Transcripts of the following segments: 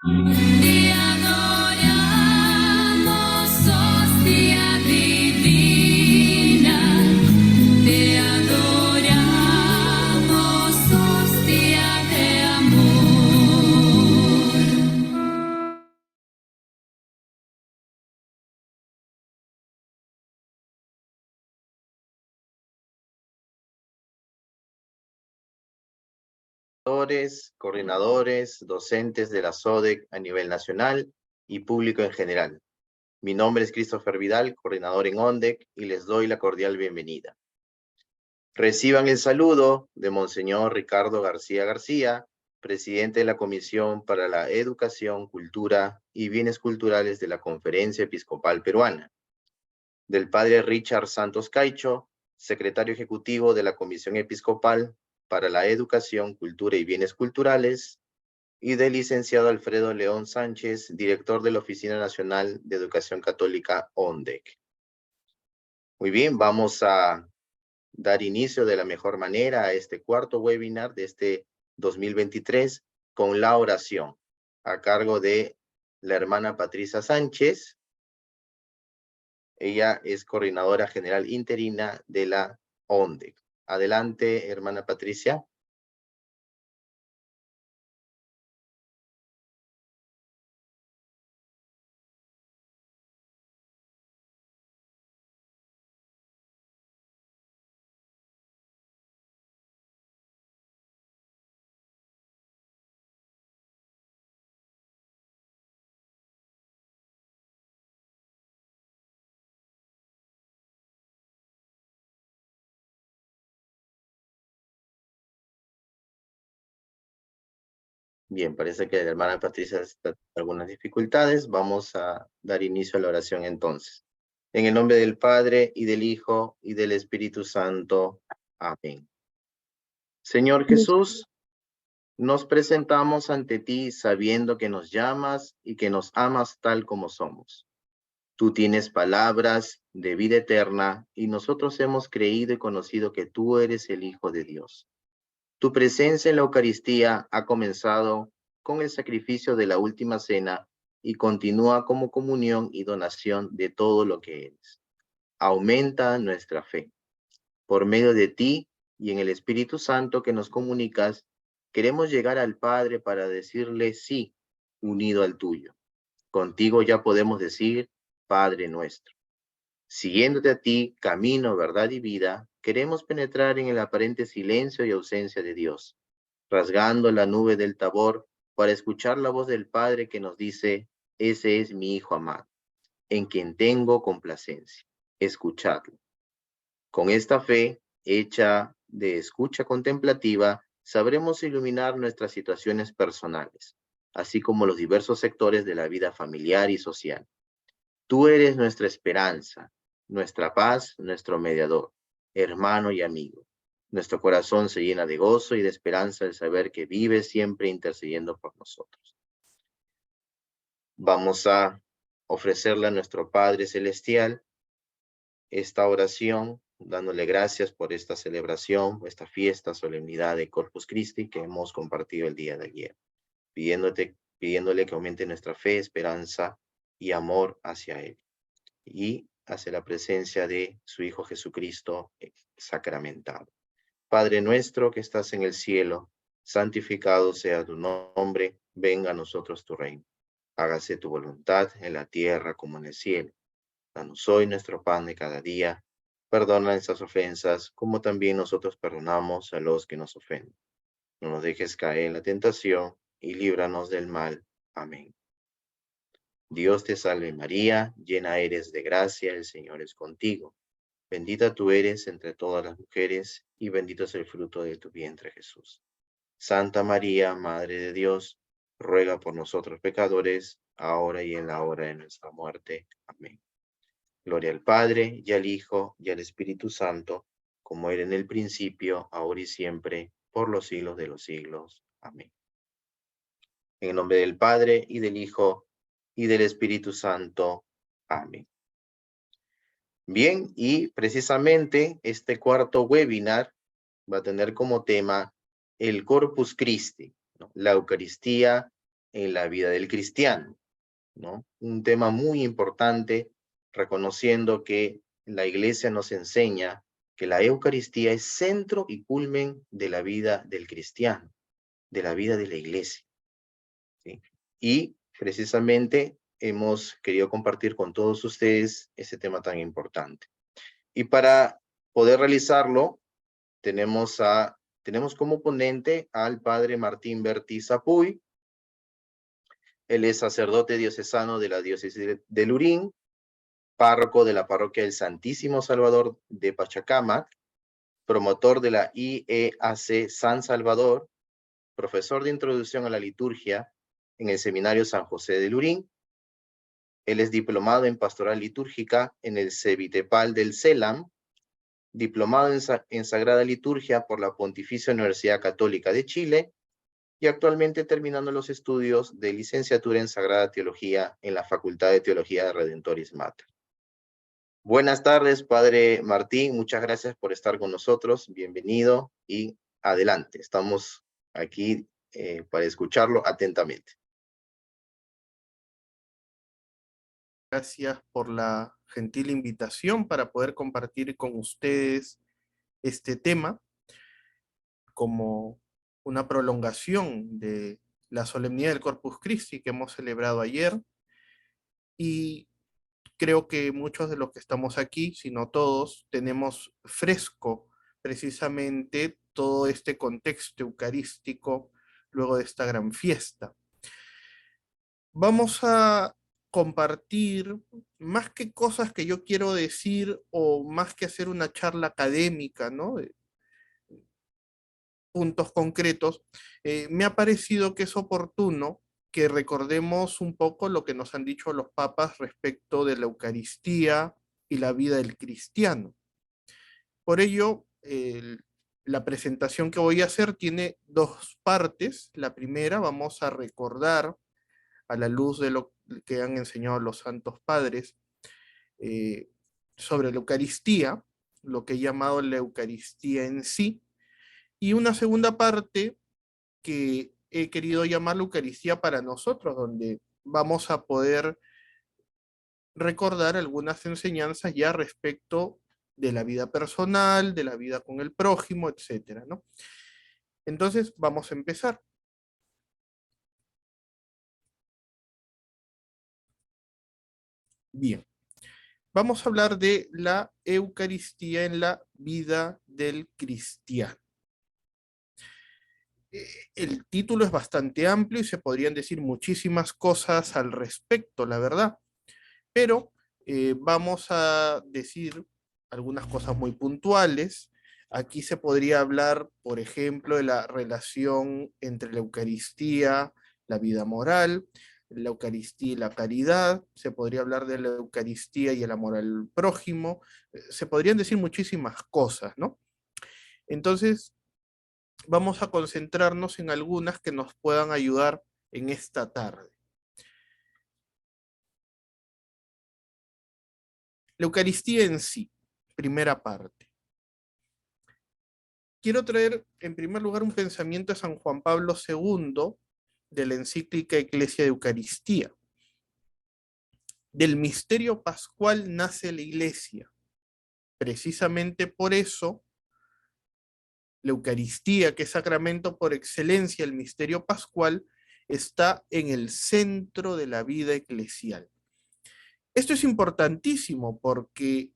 Te adoramos, hostia divina. Te adoramos, hostia de amor. Coordinadores, docentes de la SODEC a nivel nacional y público en general. Mi nombre es Christopher Vidal, coordinador en ONDEC, y les doy la cordial bienvenida. Reciban el saludo de Monseñor Ricardo García García, presidente de la Comisión para la Educación, Cultura y Bienes Culturales de la Conferencia Episcopal Peruana, del padre Richard Santos Caicho, secretario ejecutivo de la Comisión Episcopal para la Educación, Cultura y Bienes Culturales, y del licenciado Alfredo León Sánchez, director de la Oficina Nacional de Educación Católica, ONDEC. Muy bien, vamos a dar inicio de la mejor manera a este cuarto webinar de este 2023 con la oración a cargo de la hermana Patricia Sánchez. Ella es coordinadora general interina de la ONDEC. Adelante, hermana Patricia. Bien, parece que la hermana Patricia está con algunas dificultades. Vamos a dar inicio a la oración entonces. En el nombre del Padre, y del Hijo, y del Espíritu Santo. Amén. Señor Jesús, nos presentamos ante ti sabiendo que nos llamas y que nos amas tal como somos. Tú tienes palabras de vida eterna y nosotros hemos creído y conocido que tú eres el Hijo de Dios. Tu presencia en la Eucaristía ha comenzado con el sacrificio de la última cena y continúa como comunión y donación de todo lo que eres. Aumenta nuestra fe. Por medio de ti y en el Espíritu Santo que nos comunicas, queremos llegar al Padre para decirle sí, unido al tuyo. Contigo ya podemos decir, Padre nuestro. Siguiéndote a ti, camino, verdad y vida, queremos penetrar en el aparente silencio y ausencia de Dios, rasgando la nube del Tabor para escuchar la voz del Padre que nos dice, ese es mi Hijo amado, en quien tengo complacencia. Escuchadlo. Con esta fe, hecha de escucha contemplativa, sabremos iluminar nuestras situaciones personales, así como los diversos sectores de la vida familiar y social. Tú eres nuestra esperanza, nuestra paz, nuestro mediador, hermano y amigo. Nuestro corazón se llena de gozo y de esperanza al saber que vives siempre intercediendo por nosotros. Vamos a ofrecerle a nuestro Padre Celestial esta oración, dándole gracias por esta celebración, esta fiesta, solemnidad de Corpus Christi que hemos compartido el día de ayer, pidiéndole que aumente nuestra fe, esperanza y amor hacia Él y hacia la presencia de su Hijo Jesucristo sacramentado. Padre nuestro que estás en el cielo, santificado sea tu nombre, venga a nosotros tu reino. Hágase tu voluntad en la tierra como en el cielo. Danos hoy nuestro pan de cada día. Perdona nuestras ofensas, como también nosotros perdonamos a los que nos ofenden. No nos dejes caer en la tentación y líbranos del mal. Amén. Dios te salve María, llena eres de gracia, el Señor es contigo. Bendita tú eres entre todas las mujeres, y bendito es el fruto de tu vientre, Jesús. Santa María, Madre de Dios, ruega por nosotros pecadores, ahora y en la hora de nuestra muerte. Amén. Gloria al Padre, y al Hijo, y al Espíritu Santo, como era en el principio, ahora y siempre, por los siglos de los siglos. Amén. En el nombre del Padre, y del Hijo, y del Espíritu Santo. Amén. Bien, y precisamente este cuarto webinar va a tener como tema el Corpus Christi, ¿no? La Eucaristía en la vida del cristiano, ¿no? Un tema muy importante, reconociendo que la Iglesia nos enseña que la Eucaristía es centro y culmen de la vida del cristiano, de la vida de la Iglesia, ¿sí? Y precisamente hemos querido compartir con todos ustedes ese tema tan importante. Y para poder realizarlo, tenemos como ponente al padre Martín Berti Zapuy. Él es sacerdote diocesano de la diócesis de Lurín, párroco de la parroquia del Santísimo Salvador de Pachacamac, promotor de la IEAC San Salvador, profesor de introducción a la liturgia en el Seminario San José de Lurín. Él es diplomado en pastoral litúrgica en el Cevitepal del CELAM, diplomado en Sagrada Liturgia por la Pontificia Universidad Católica de Chile y actualmente terminando los estudios de licenciatura en Sagrada Teología en la Facultad de Teología de Redentoris Mater. Buenas tardes, Padre Martín, muchas gracias por estar con nosotros, bienvenido y adelante. Estamos aquí para escucharlo atentamente. Gracias por la gentil invitación para poder compartir con ustedes este tema como una prolongación de la solemnidad del Corpus Christi que hemos celebrado ayer, y creo que muchos de los que estamos aquí, si no todos, tenemos fresco precisamente todo este contexto eucarístico luego de esta gran fiesta. Vamos a compartir, más que cosas que yo quiero decir o más que hacer una charla académica, ¿no? De puntos concretos, me ha parecido que es oportuno que recordemos un poco lo que nos han dicho los papas respecto de la Eucaristía y la vida del cristiano. Por ello, la presentación que voy a hacer tiene dos partes. La primera, vamos a recordar a la luz de lo que han enseñado los santos padres sobre la Eucaristía, lo que he llamado la Eucaristía en sí, y una segunda parte que he querido llamar la Eucaristía para nosotros, donde vamos a poder recordar algunas enseñanzas ya respecto de la vida personal, de la vida con el prójimo, etcétera, ¿no? Entonces, vamos a empezar. Bien, vamos a hablar de la Eucaristía en la vida del cristiano. El título es bastante amplio y se podrían decir muchísimas cosas al respecto, la verdad, pero vamos a decir algunas cosas muy puntuales. Aquí se podría hablar, por ejemplo, de la relación entre la Eucaristía, la vida moral, la Eucaristía y la caridad, se podría hablar de la Eucaristía y el amor al prójimo, se podrían decir muchísimas cosas, ¿no? Entonces, vamos a concentrarnos en algunas que nos puedan ayudar en esta tarde. La Eucaristía en sí, primera parte. Quiero traer en primer lugar un pensamiento de San Juan Pablo II de la encíclica Ecclesia de Eucaristía. Del misterio pascual nace la Iglesia. Precisamente por eso, la Eucaristía, que es sacramento por excelencia, el misterio pascual, está en el centro de la vida eclesial. Esto es importantísimo porque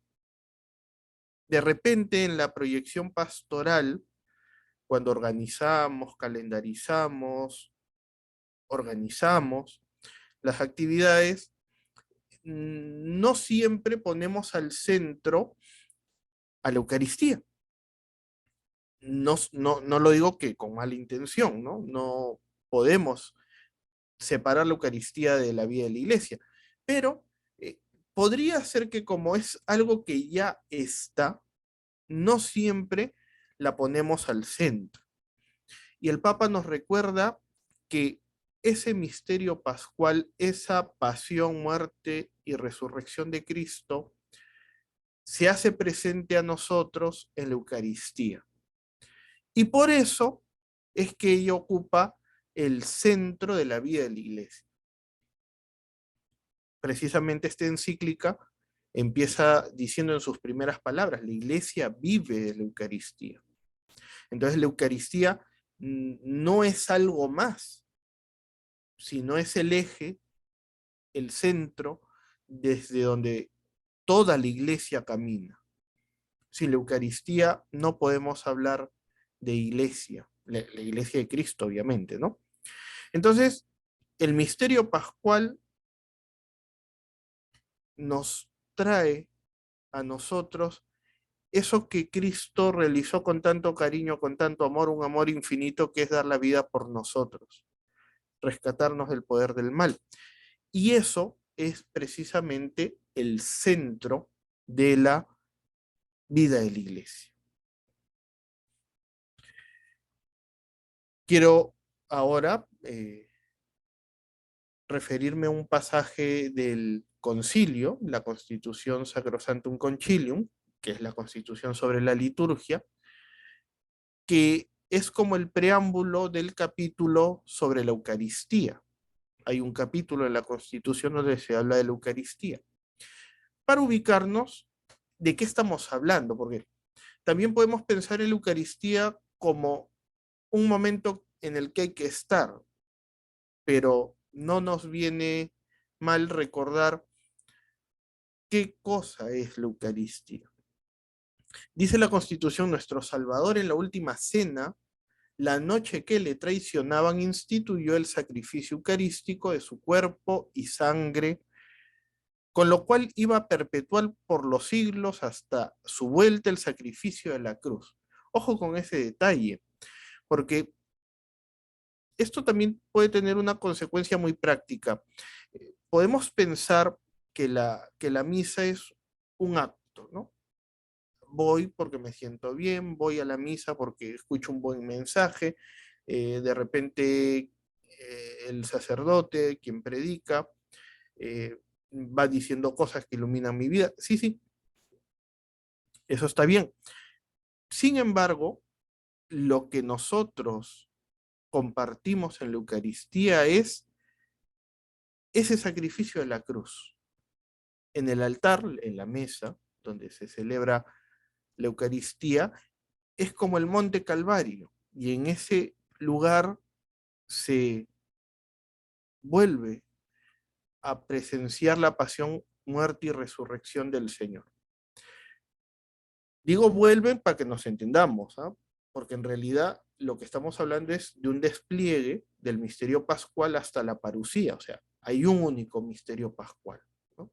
de repente en la proyección pastoral, cuando organizamos, calendarizamos, organizamos las actividades, no siempre ponemos al centro a la Eucaristía. No lo digo que con mala intención, ¿no? No podemos separar la Eucaristía de la vida de la Iglesia, pero podría ser que como es algo que ya está, no siempre la ponemos al centro. Y el Papa nos recuerda que ese misterio pascual, esa pasión, muerte y resurrección de Cristo, se hace presente a nosotros en la Eucaristía. Y por eso es que ella ocupa el centro de la vida de la iglesia. Precisamente esta encíclica empieza diciendo en sus primeras palabras, la iglesia vive de la Eucaristía. Entonces la Eucaristía no es algo más, sino es el eje, el centro, desde donde toda la iglesia camina. Sin la Eucaristía no podemos hablar de iglesia, la iglesia de Cristo, obviamente, ¿no? Entonces, el misterio pascual nos trae a nosotros eso que Cristo realizó con tanto cariño, con tanto amor, un amor infinito que es dar la vida por nosotros, rescatarnos del poder del mal. Y eso es precisamente el centro de la vida de la iglesia. Quiero ahora referirme a un pasaje del concilio, la Constitución Sacrosanctum Concilium, que es la constitución sobre la liturgia, que es como el preámbulo del capítulo sobre la Eucaristía. Hay un capítulo en la Constitución donde se habla de la Eucaristía. Para ubicarnos, ¿de qué estamos hablando? Porque también podemos pensar en la Eucaristía como un momento en el que hay que estar, pero no nos viene mal recordar qué cosa es la Eucaristía. Dice la Constitución, nuestro Salvador en la última cena, la noche que le traicionaban, instituyó el sacrificio eucarístico de su cuerpo y sangre, con lo cual iba a perpetuar por los siglos hasta su vuelta el sacrificio de la cruz. Ojo con ese detalle, porque esto también puede tener una consecuencia muy práctica. Podemos pensar que la misa es un acto, ¿no? Voy porque me siento bien, voy a la misa porque escucho un buen mensaje, de repente el sacerdote, quien predica, va diciendo cosas que iluminan mi vida. Sí, sí, eso está bien. Sin embargo, lo que nosotros compartimos en la Eucaristía es ese sacrificio de la cruz. En el altar, en la mesa, donde se celebra la Eucaristía, es como el Monte Calvario, y en ese lugar se vuelve a presenciar la pasión, muerte y resurrección del Señor. Digo vuelven para que nos entendamos, ¿eh? Porque en realidad lo que estamos hablando es de un despliegue del misterio pascual hasta la parucía, o sea, hay un único misterio pascual, ¿no?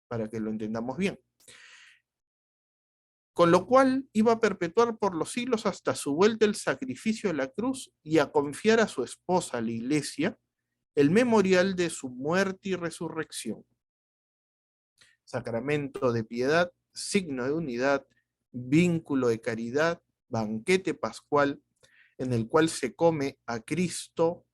Para que lo entendamos bien. Con lo cual iba a perpetuar por los siglos hasta su vuelta el sacrificio de la cruz y a confiar a su esposa, la Iglesia, el memorial de su muerte y resurrección. Sacramento de piedad, signo de unidad, vínculo de caridad, banquete pascual, en el cual se come a Cristo,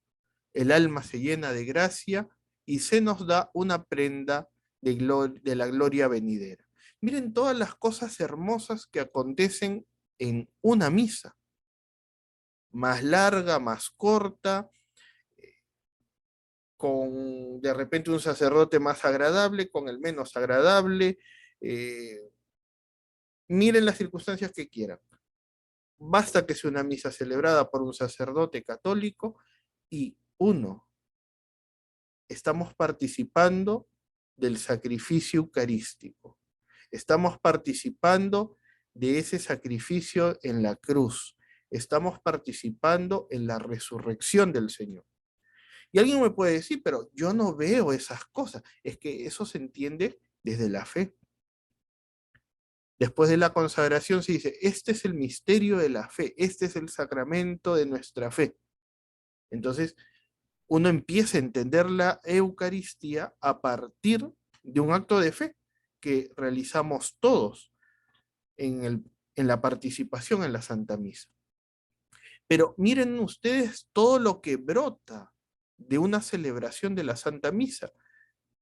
el alma se llena de gracia y se nos da una prenda de la gloria venidera. Miren todas las cosas hermosas que acontecen en una misa, más larga, más corta, con de repente un sacerdote más agradable, con el menos agradable. Miren las circunstancias que quieran. Basta que sea una misa celebrada por un sacerdote católico y estamos participando del sacrificio eucarístico. Estamos participando de ese sacrificio en la cruz. Estamos participando en la resurrección del Señor. Y alguien me puede decir, pero yo no veo esas cosas. Es que eso se entiende desde la fe. Después de la consagración se dice, este es el misterio de la fe, este es el sacramento de nuestra fe. Entonces, uno empieza a entender la Eucaristía a partir de un acto de fe que realizamos todos en la participación en la Santa Misa. Pero miren ustedes todo lo que brota de una celebración de la Santa Misa.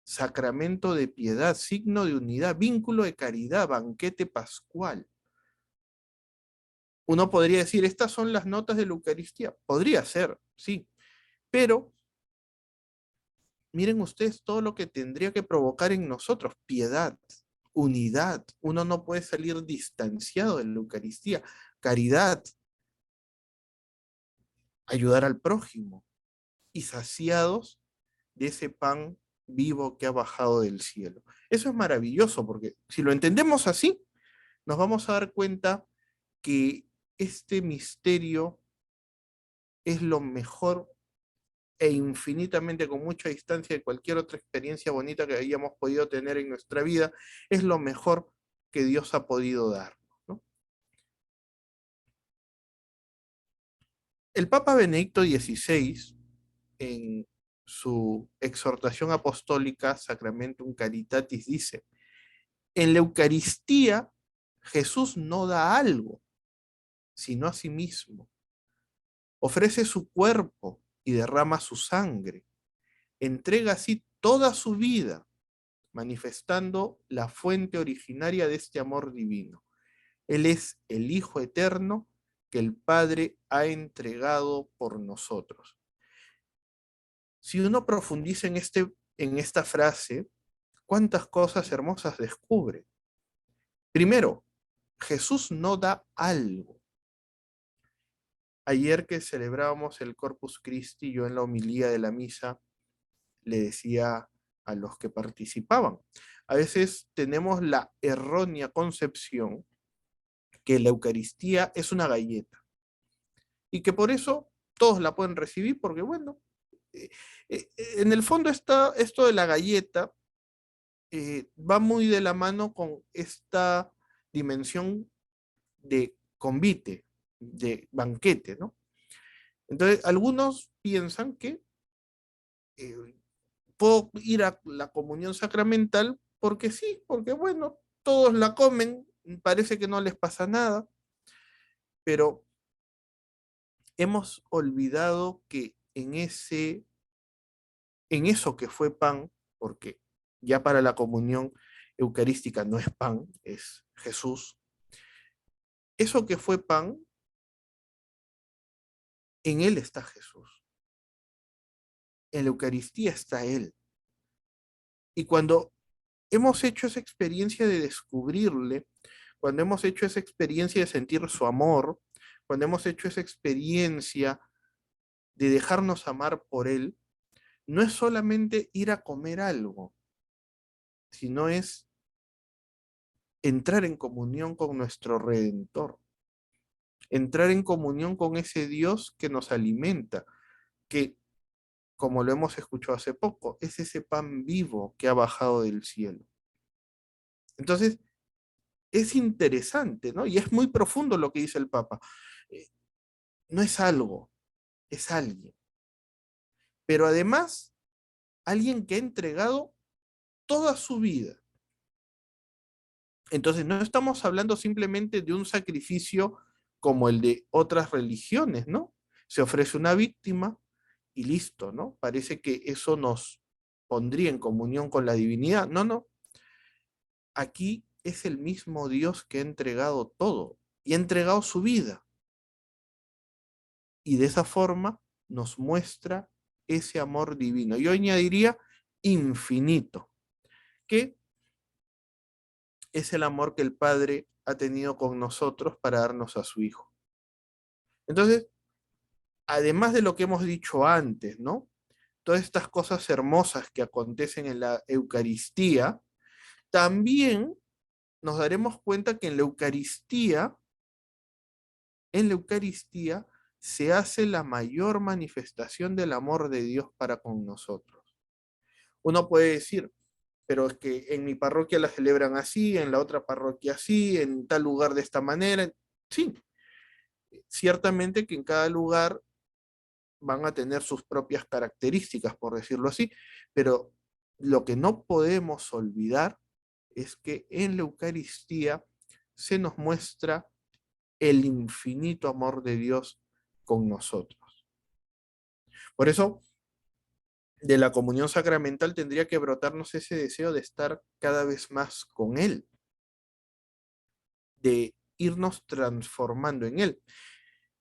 Sacramento de piedad, signo de unidad, vínculo de caridad, banquete pascual. Uno podría decir, estas son las notas de la Eucaristía. Podría ser, sí. Pero miren ustedes todo lo que tendría que provocar en nosotros: piedad, unidad. Uno no puede salir distanciado de la Eucaristía. Caridad, ayudar al prójimo, y saciados de ese pan vivo que ha bajado del cielo. Eso es maravilloso, porque si lo entendemos así, nos vamos a dar cuenta que este misterio es lo mejor e infinitamente, con mucha distancia de cualquier otra experiencia bonita que hayamos podido tener en nuestra vida, es lo mejor que Dios ha podido darnos, ¿no? El Papa Benedicto XVI, en su exhortación apostólica Sacramentum Caritatis, dice: en la Eucaristía Jesús no da algo, sino a sí mismo. Ofrece su cuerpo y derrama su sangre. Entrega así toda su vida, manifestando la fuente originaria de este amor divino. Él es el Hijo eterno que el Padre ha entregado por nosotros. Si uno profundiza en esta frase, cuántas cosas hermosas descubre. Primero, Jesús no da algo. Ayer que celebrábamos el Corpus Christi, yo en la homilía de la misa le decía a los que participaban: a veces tenemos la errónea concepción que la Eucaristía es una galleta y que por eso todos la pueden recibir, porque bueno, en el fondo esto de la galleta va muy de la mano con esta dimensión de convite, de banquete, ¿no? Entonces, algunos piensan que eh, puedo ir a la comunión sacramental porque sí, porque bueno, todos la comen, parece que no les pasa nada, pero hemos olvidado que en eso que fue pan, porque ya para la comunión eucarística no es pan, es Jesús, eso que fue pan, en él está Jesús, en la Eucaristía está él. Y cuando hemos hecho esa experiencia de descubrirle, cuando hemos hecho esa experiencia de sentir su amor, cuando hemos hecho esa experiencia de dejarnos amar por él, no es solamente ir a comer algo, sino es entrar en comunión con nuestro Redentor, entrar en comunión con ese Dios que nos alimenta, que, como lo hemos escuchado hace poco, es ese pan vivo que ha bajado del cielo. Entonces, es interesante, ¿no? Y es muy profundo lo que dice el Papa. No es algo, es alguien. Pero además, alguien que ha entregado toda su vida. Entonces, no estamos hablando simplemente de un sacrificio como el de otras religiones, ¿no? Se ofrece una víctima y listo, ¿no? Parece que eso nos pondría en comunión con la divinidad. No, no. Aquí es el mismo Dios que ha entregado todo y ha entregado su vida. Y de esa forma nos muestra ese amor divino. Yo añadiría infinito, que es el amor que el Padre ha tenido con nosotros para darnos a su Hijo. Entonces, además de lo que hemos dicho antes, ¿no? Todas estas cosas hermosas que acontecen en la Eucaristía, también nos daremos cuenta que en la Eucaristía se hace la mayor manifestación del amor de Dios para con nosotros. Uno puede decir, pero es que en mi parroquia la celebran así, en la otra parroquia así, en tal lugar de esta manera. Sí, ciertamente que en cada lugar van a tener sus propias características, por decirlo así, pero lo que no podemos olvidar es que en la Eucaristía se nos muestra el infinito amor de Dios con nosotros. Por eso, de la comunión sacramental tendría que brotarnos ese deseo de estar cada vez más con Él, de irnos transformando en Él.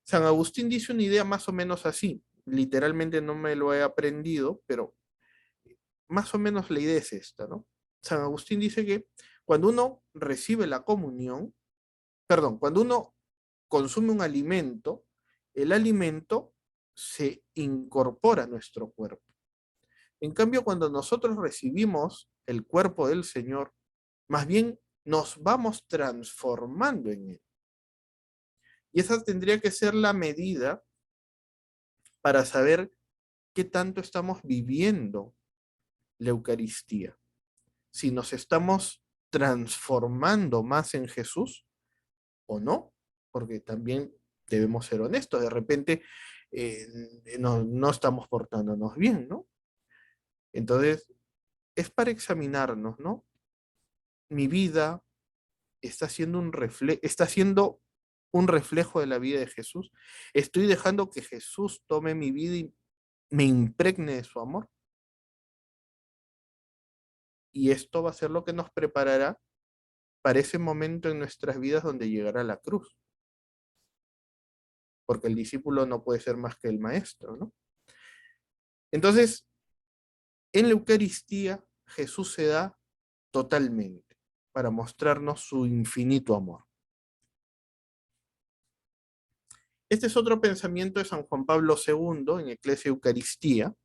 San Agustín dice una idea más o menos así: literalmente no me lo he aprendido, pero más o menos la idea es esta, ¿no? San Agustín dice que cuando uno recibe la comunión, perdón, cuando uno consume un alimento, el alimento se incorpora a nuestro cuerpo. En cambio, cuando nosotros recibimos el cuerpo del Señor, más bien nos vamos transformando en Él. Y esa tendría que ser la medida para saber qué tanto estamos viviendo la Eucaristía. Si nos estamos transformando más en Jesús o no, porque también debemos ser honestos, de repente no estamos portándonos bien, ¿no? Entonces, es para examinarnos, ¿no? Mi vida está siendo un reflejo de la vida de Jesús. Estoy dejando que Jesús tome mi vida y me impregne de su amor. Y esto va a ser lo que nos preparará para ese momento en nuestras vidas donde llegará la cruz. Porque el discípulo no puede ser más que el maestro, ¿no? Entonces, en la Eucaristía, Jesús se da totalmente para mostrarnos su infinito amor. Este es otro pensamiento de San Juan Pablo II en Ecclesia Eucaristía.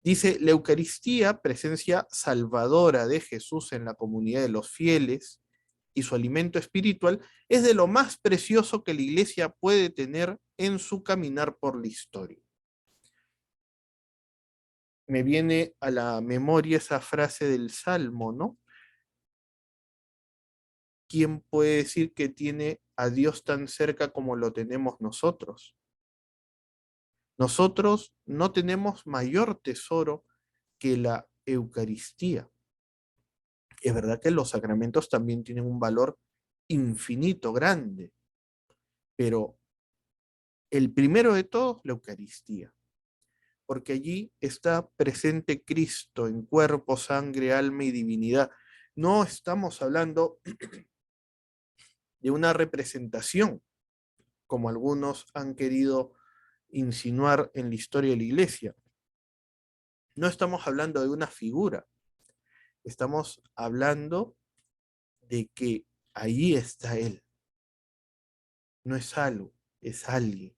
Dice, la Eucaristía, presencia salvadora de Jesús en la comunidad de los fieles y su alimento espiritual, es de lo más precioso que la Iglesia puede tener en su caminar por la historia. Me viene a la memoria esa frase del Salmo, ¿no? ¿Quién puede decir que tiene a Dios tan cerca como lo tenemos nosotros? Nosotros no tenemos mayor tesoro que la Eucaristía. Es verdad que los sacramentos también tienen un valor infinito, grande, pero el primero de todos, la Eucaristía, porque allí está presente Cristo en cuerpo, sangre, alma y divinidad. No estamos hablando de una representación, como algunos han querido insinuar en la historia de la Iglesia. No estamos hablando de una figura, estamos hablando de que allí está Él. No es algo, es alguien.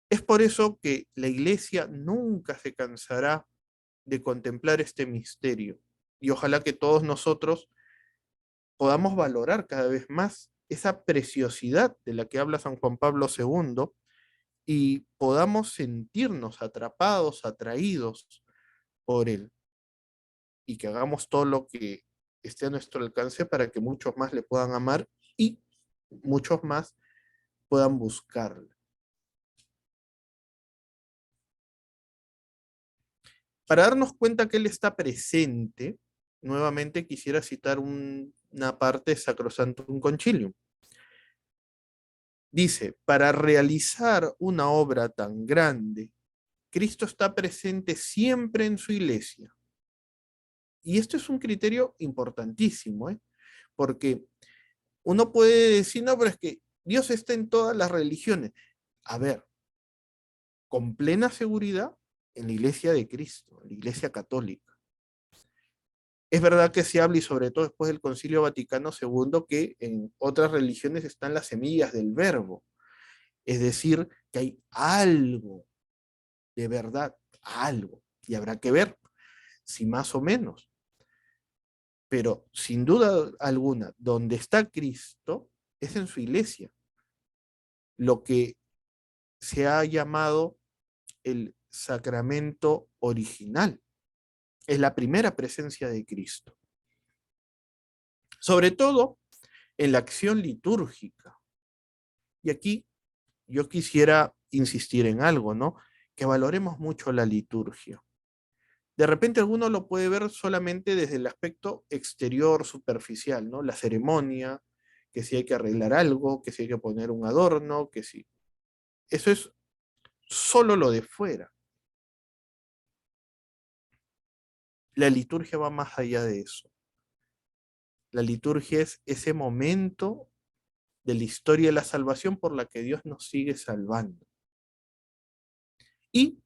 Es por eso que la Iglesia nunca se cansará de contemplar este misterio. Y ojalá que todos nosotros podamos valorar cada vez más esa preciosidad de la que habla San Juan Pablo II y podamos sentirnos atrapados, atraídos por Él. Y que hagamos todo lo que esté a nuestro alcance para que muchos más le puedan amar y muchos más puedan buscarle. Para darnos cuenta que Él está presente, nuevamente quisiera citar una parte de Sacrosanctum Concilium. Dice, para realizar una obra tan grande, Cristo está presente siempre en su iglesia. Y esto es un criterio importantísimo, porque uno puede decir, no, pero es que Dios está en todas las religiones. A ver, con plena seguridad, en la iglesia de Cristo, en la iglesia católica. Es verdad que se habla, y sobre todo después del Concilio Vaticano II, que en otras religiones están las semillas del verbo. Es decir, que hay algo de verdad, algo. Y habrá que ver si más o menos. Pero sin duda alguna, donde está Cristo es en su iglesia. Lo que se ha llamado el sacramento original. Es la primera presencia de Cristo. Sobre todo en la acción litúrgica. Y aquí yo quisiera insistir en algo, ¿no? Que valoremos mucho la liturgia. De repente alguno lo puede ver solamente desde el aspecto exterior, superficial, ¿no? La ceremonia, que si hay que arreglar algo, que si hay que poner un adorno, que si... Eso es solo lo de fuera. La liturgia va más allá de eso. La liturgia es ese momento de la historia de la salvación por la que Dios nos sigue salvando. Y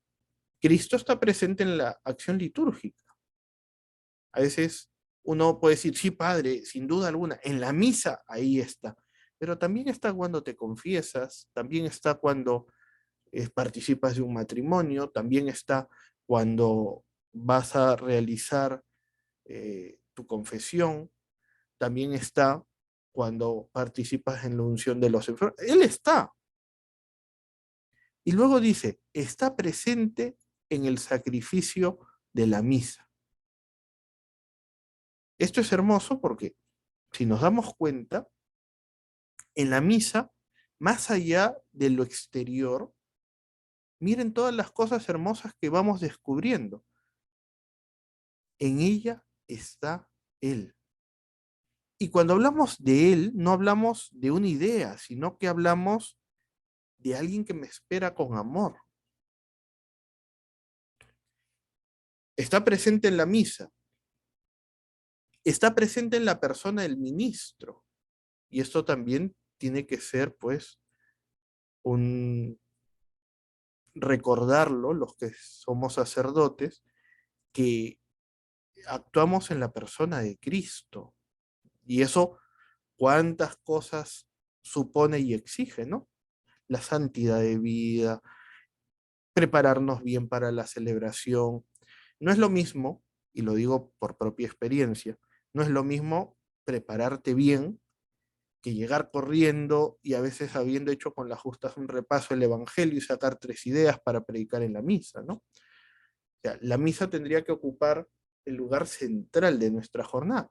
Cristo está presente en la acción litúrgica. A veces uno puede decir, sí, Padre, sin duda alguna, en la misa ahí está. Pero también está cuando te confiesas, también está cuando participas de un matrimonio, también está cuando vas a realizar tu confesión, también está cuando participas en la unción de los enfermos. Él está. Y luego dice, está presente en el sacrificio de la misa. Esto es hermoso porque si nos damos cuenta, en la misa, más allá de lo exterior, miren todas las cosas hermosas que vamos descubriendo. En ella está Él. Y cuando hablamos de Él, no hablamos de una idea, sino que hablamos de alguien que me espera con amor. Está presente en la misa. Está presente en la persona del ministro. Y esto también tiene que ser, pues, un recordarlo, los que somos sacerdotes, que actuamos en la persona de Cristo. Y eso, cuántas cosas supone y exige, ¿no? La santidad de vida, prepararnos bien para la celebración. No es lo mismo, y lo digo por propia experiencia, no es lo mismo prepararte bien que llegar corriendo y a veces habiendo hecho con las justas un repaso del Evangelio y sacar 3 ideas para predicar en la misa, ¿no? O sea, la misa tendría que ocupar el lugar central de nuestra jornada.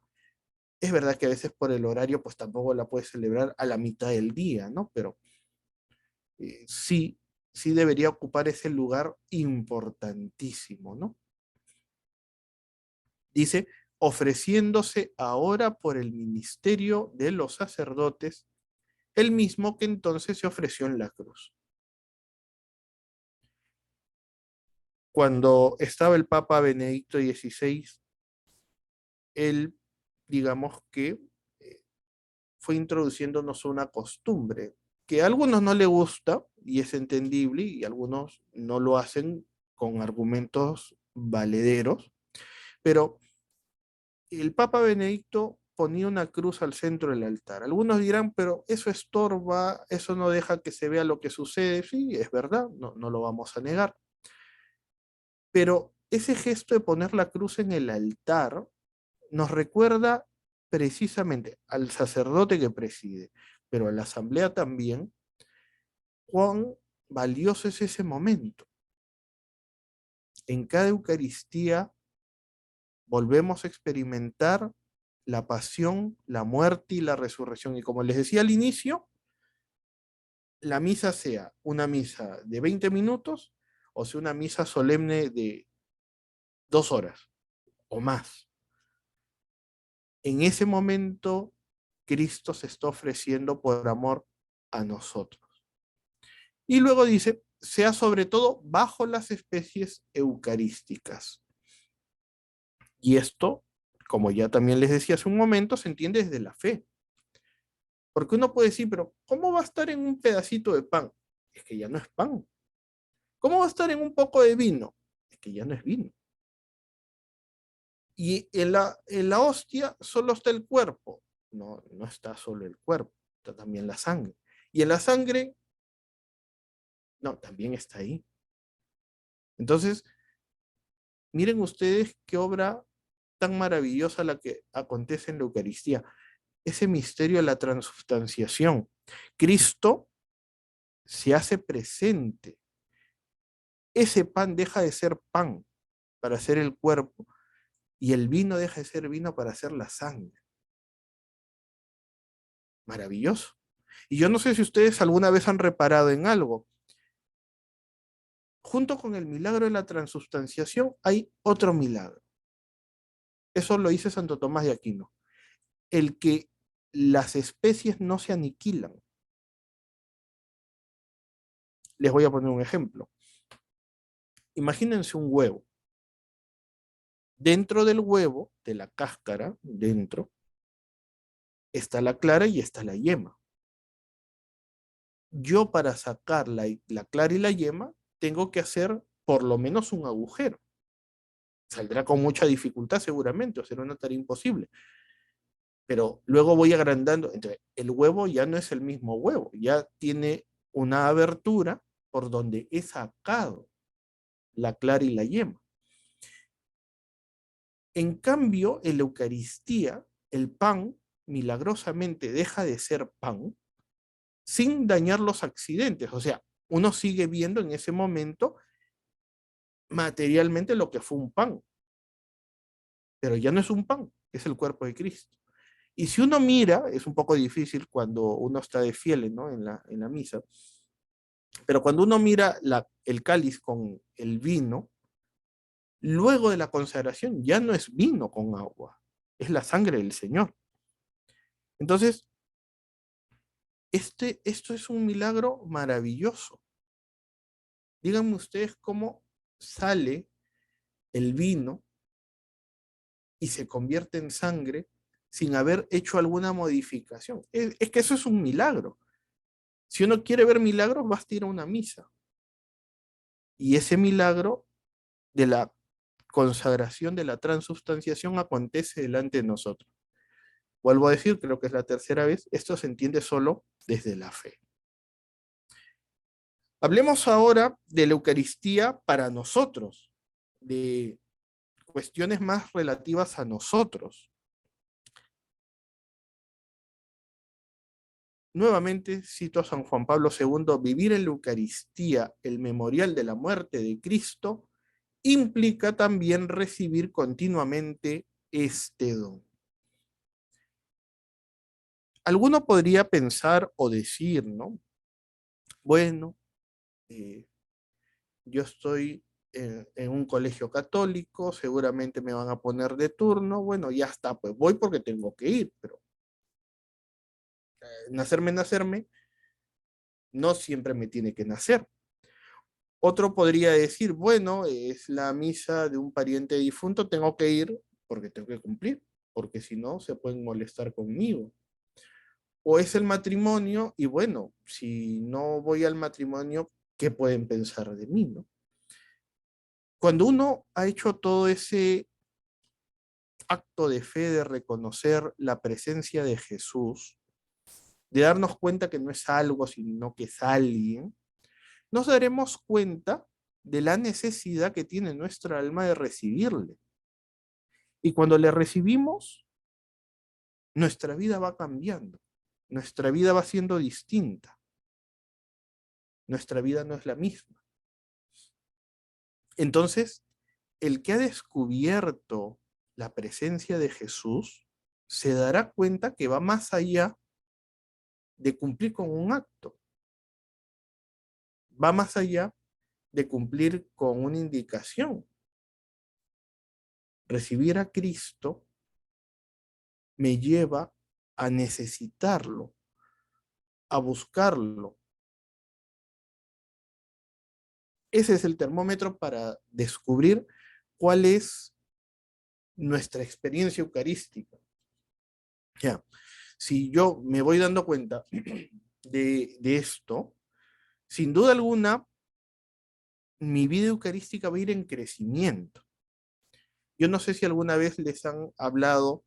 Es verdad que a veces por el horario pues tampoco la puedes celebrar a la mitad del día, ¿no? Pero sí, sí debería ocupar ese lugar importantísimo, ¿no? Dice, ofreciéndose ahora por el ministerio de los sacerdotes, el mismo que entonces se ofreció en la cruz. Cuando estaba el Papa Benedicto XVI, él, digamos que fue introduciéndonos una costumbre que a algunos no le gusta y es entendible y algunos no lo hacen con argumentos valederos, pero el Papa Benedicto ponía una cruz al centro del altar. Algunos dirán, pero eso estorba, eso no deja que se vea lo que sucede. Sí, es verdad, no lo vamos a negar. Pero ese gesto de poner la cruz en el altar nos recuerda precisamente al sacerdote que preside, pero a la asamblea también, cuán valioso es ese momento. En cada Eucaristía volvemos a experimentar la pasión, la muerte y la resurrección. Y como les decía al inicio, la misa sea una misa de 20 minutos o sea una misa solemne de 2 horas o más. En ese momento, Cristo se está ofreciendo por amor a nosotros. Y luego dice, sea sobre todo bajo las especies eucarísticas. Y esto, como ya también les decía hace un momento, se entiende desde la fe. Porque uno puede decir, pero ¿cómo va a estar en un pedacito de pan? Es que ya no es pan. ¿Cómo va a estar en un poco de vino? Es que ya no es vino. Y en la hostia solo está el cuerpo. No, no está solo el cuerpo, está también la sangre. Y en la sangre, no, también está ahí. Entonces, miren ustedes qué obra tan maravillosa la que acontece en la Eucaristía. Ese misterio de la transubstanciación. Cristo se hace presente. Ese pan deja de ser pan para ser el cuerpo y el vino deja de ser vino para ser la sangre. Maravilloso. Y yo no sé si ustedes alguna vez han reparado en algo. Junto con el milagro de la transubstanciación hay otro milagro. Eso lo dice Santo Tomás de Aquino. El que las especies no se aniquilan. Les voy a poner un ejemplo. Imagínense un huevo. Dentro del huevo, de la cáscara, dentro, está la clara y está la yema. Yo para sacar la clara y la yema tengo que hacer por lo menos un agujero. Saldrá con mucha dificultad seguramente, o será una tarea imposible. Pero luego voy agrandando. Entonces, el huevo ya no es el mismo huevo, ya tiene una abertura por donde he sacado la clara y la yema. En cambio, en la Eucaristía, el pan milagrosamente deja de ser pan sin dañar los accidentes. O sea, uno sigue viendo en ese momento materialmente lo que fue un pan, pero ya no es un pan, es el cuerpo de Cristo. Y si uno mira, es un poco difícil cuando uno está de fiel, ¿no? en la misa, pero cuando uno mira el cáliz con el vino, luego de la consagración ya no es vino con agua, es la sangre del Señor. Entonces, esto es un milagro maravilloso. Díganme ustedes cómo sale el vino y se convierte en sangre sin haber hecho alguna modificación. Es que eso es un milagro. Si uno quiere ver milagros, basta ir a una misa. Y ese milagro de la consagración, de la transubstanciación, acontece delante de nosotros. Vuelvo a decir, creo que es la tercera vez, esto se entiende solo desde la fe. Hablemos ahora de la Eucaristía para nosotros, de cuestiones más relativas a nosotros. Nuevamente cito a San Juan Pablo II: vivir en la Eucaristía el memorial de la muerte de Cristo implica también recibir continuamente este don. Alguno podría pensar o decir, ¿no? Bueno, yo estoy en un colegio católico, seguramente me van a poner de turno, bueno, ya está, pues voy porque tengo que ir, pero nacerme, no siempre me tiene que nacer. Otro podría decir, bueno, es la misa de un pariente difunto, tengo que ir porque tengo que cumplir, porque si no se pueden molestar conmigo. O es el matrimonio y bueno, si no voy al matrimonio, ¿qué pueden pensar de mí, no? Cuando uno ha hecho todo ese acto de fe de reconocer la presencia de Jesús, de darnos cuenta que no es algo, sino que es alguien, nos daremos cuenta de la necesidad que tiene nuestra alma de recibirle. Y cuando le recibimos, nuestra vida va cambiando, nuestra vida va siendo distinta, nuestra vida no es la misma. Entonces, el que ha descubierto la presencia de Jesús se dará cuenta que va más allá de cumplir con un acto, va más allá de cumplir con una indicación. Recibir a Cristo me lleva a necesitarlo, a buscarlo. Ese es el termómetro para descubrir cuál es nuestra experiencia eucarística. Ya, si yo me voy dando cuenta de esto, sin duda alguna, mi vida eucarística va a ir en crecimiento. Yo no sé si alguna vez les han hablado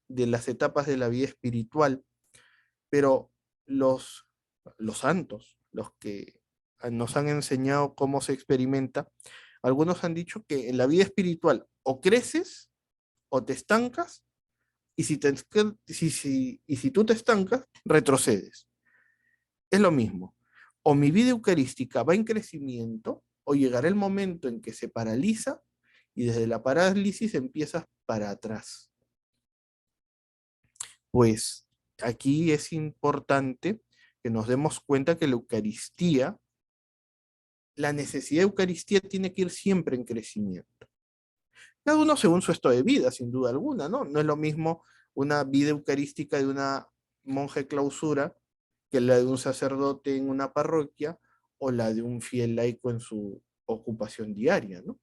de las etapas de la vida espiritual, pero los santos, los que nos han enseñado cómo se experimenta, algunos han dicho que en la vida espiritual o creces o te estancas, y si tú te estancas, retrocedes. Es lo mismo. O mi vida eucarística va en crecimiento, o llegará el momento en que se paraliza, y desde la parálisis empiezas para atrás. Pues aquí es importante que nos demos cuenta que la Eucaristía, la necesidad de Eucaristía tiene que ir siempre en crecimiento. Cada uno según su estado de vida, sin duda alguna, ¿no? No es lo mismo una vida eucarística de una monja de clausura que la de un sacerdote en una parroquia o la de un fiel laico en su ocupación diaria, ¿no?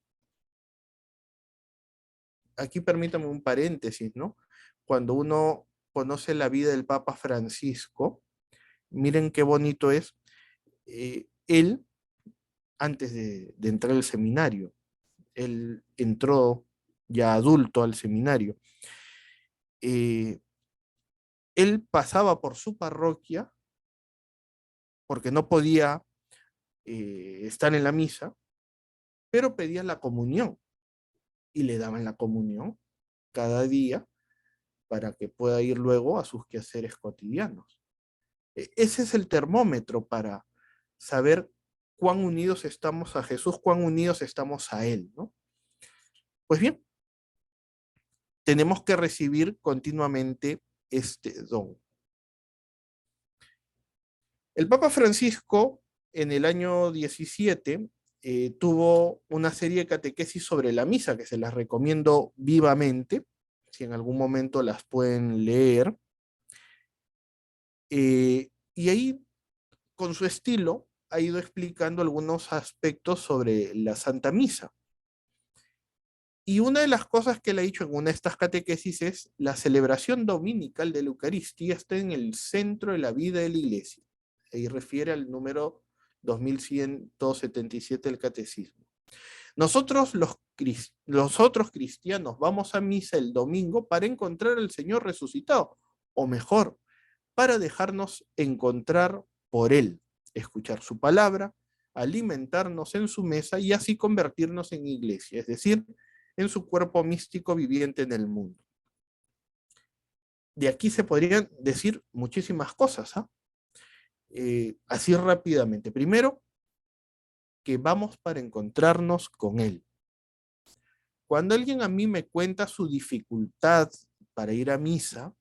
Aquí permítame un paréntesis, ¿no? Cuando uno conoce la vida del Papa Francisco, miren qué bonito es. Él antes de entrar al seminario. Él entró ya adulto al seminario. Él pasaba por su parroquia porque no podía estar en la misa, pero pedía la comunión y le daban la comunión cada día para que pueda ir luego a sus quehaceres cotidianos. Ese es el termómetro para saber cuán unidos estamos a Jesús, cuán unidos estamos a Él, ¿no? Pues bien, tenemos que recibir continuamente este don. El Papa Francisco, en el año 17, tuvo una serie de catequesis sobre la misa, que se las recomiendo vivamente, si en algún momento las pueden leer. Y ahí, con su estilo, ha ido explicando algunos aspectos sobre la Santa Misa. Y una de las cosas que él ha dicho en una de estas catequesis es: la celebración dominical de la Eucaristía está en el centro de la vida de la Iglesia. Ahí refiere al número 2177 del Catecismo. Nosotros los otros cristianos vamos a misa el domingo para encontrar al Señor resucitado, o mejor, para dejarnos encontrar por Él, escuchar su palabra, alimentarnos en su mesa y así convertirnos en iglesia, es decir, en su cuerpo místico viviente en el mundo. De aquí se podrían decir muchísimas cosas, así rápidamente. Primero, que vamos para encontrarnos con Él. Cuando alguien a mí me cuenta su dificultad para ir a misa,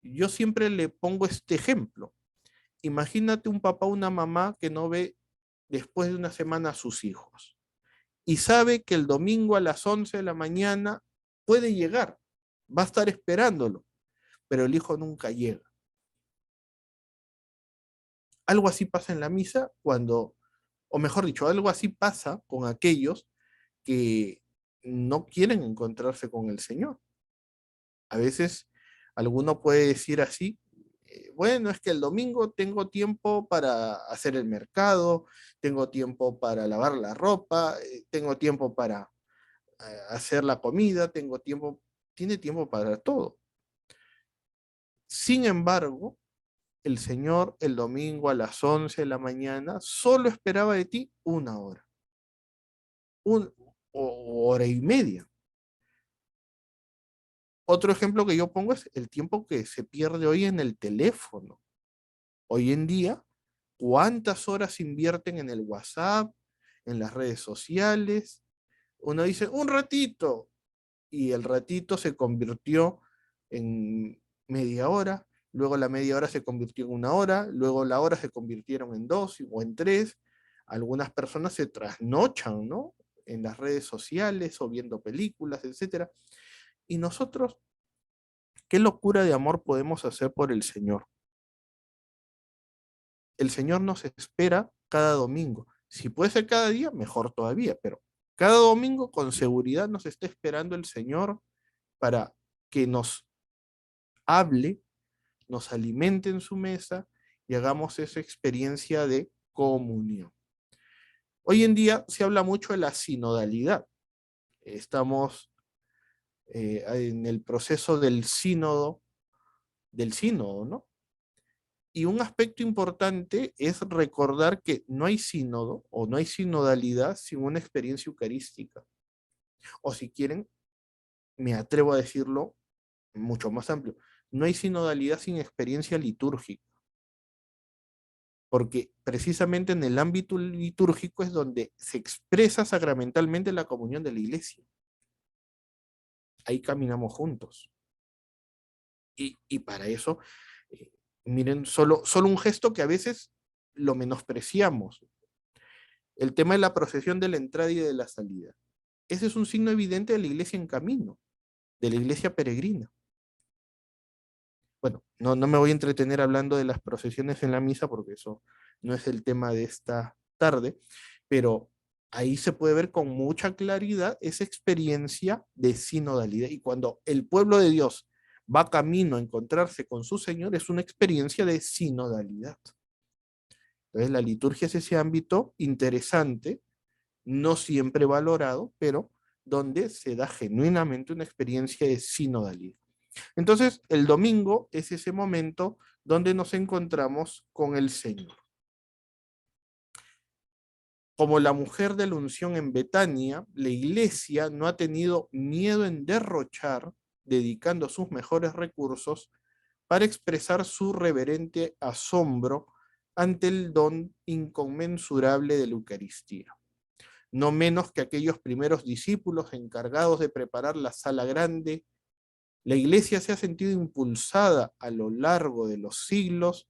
yo siempre le pongo este ejemplo. Imagínate un papá o una mamá que no ve después de una semana a sus hijos y sabe que el domingo a las 11 de la mañana puede llegar, va a estar esperándolo, pero el hijo nunca llega. Algo así pasa en la misa cuando, o mejor dicho, algo así pasa con aquellos que no quieren encontrarse con el Señor. A veces alguno puede decir así: bueno, es que el domingo tengo tiempo para hacer el mercado, tengo tiempo para lavar la ropa, tengo tiempo para hacer la comida, tiene tiempo para todo. Sin embargo, el Señor el domingo a las 11 de la mañana solo esperaba de ti una hora, hora y media. Otro ejemplo que yo pongo es el tiempo que se pierde hoy en el teléfono. Hoy en día, ¿cuántas horas invierten en el WhatsApp, en las redes sociales? Uno dice, un ratito, y el ratito se convirtió en media hora, luego la media hora se convirtió en una hora, luego la hora se convirtieron en 2 o en 3. Algunas personas se trasnochan, ¿no?, en las redes sociales o viendo películas, etc. Y nosotros, ¿qué locura de amor podemos hacer por el Señor? El Señor nos espera cada domingo. Si puede ser cada día, mejor todavía, pero cada domingo con seguridad nos está esperando el Señor para que nos hable, nos alimente en su mesa y hagamos esa experiencia de comunión. Hoy en día se habla mucho de la sinodalidad. Estamos en el proceso del sínodo, ¿no? Y un aspecto importante es recordar que no hay sínodo o no hay sinodalidad sin una experiencia eucarística. O si quieren, me atrevo a decirlo mucho más amplio, no hay sinodalidad sin experiencia litúrgica. Porque precisamente en el ámbito litúrgico es donde se expresa sacramentalmente la comunión de la iglesia. Ahí caminamos juntos. Y para eso, miren, solo un gesto que a veces lo menospreciamos. El tema de la procesión de la entrada y de la salida. Ese es un signo evidente de la iglesia en camino, de la iglesia peregrina. Bueno, no me voy a entretener hablando de las procesiones en la misa porque eso no es el tema de esta tarde, pero ahí se puede ver con mucha claridad esa experiencia de sinodalidad. Y cuando el pueblo de Dios va camino a encontrarse con su Señor, es una experiencia de sinodalidad. Entonces la liturgia es ese ámbito interesante, no siempre valorado, pero donde se da genuinamente una experiencia de sinodalidad. Entonces, el domingo es ese momento donde nos encontramos con el Señor. Como la mujer de la unción en Betania, la iglesia no ha tenido miedo en derrochar, dedicando sus mejores recursos para expresar su reverente asombro ante el don inconmensurable de la Eucaristía. No menos que aquellos primeros discípulos encargados de preparar la sala grande, la iglesia se ha sentido impulsada a lo largo de los siglos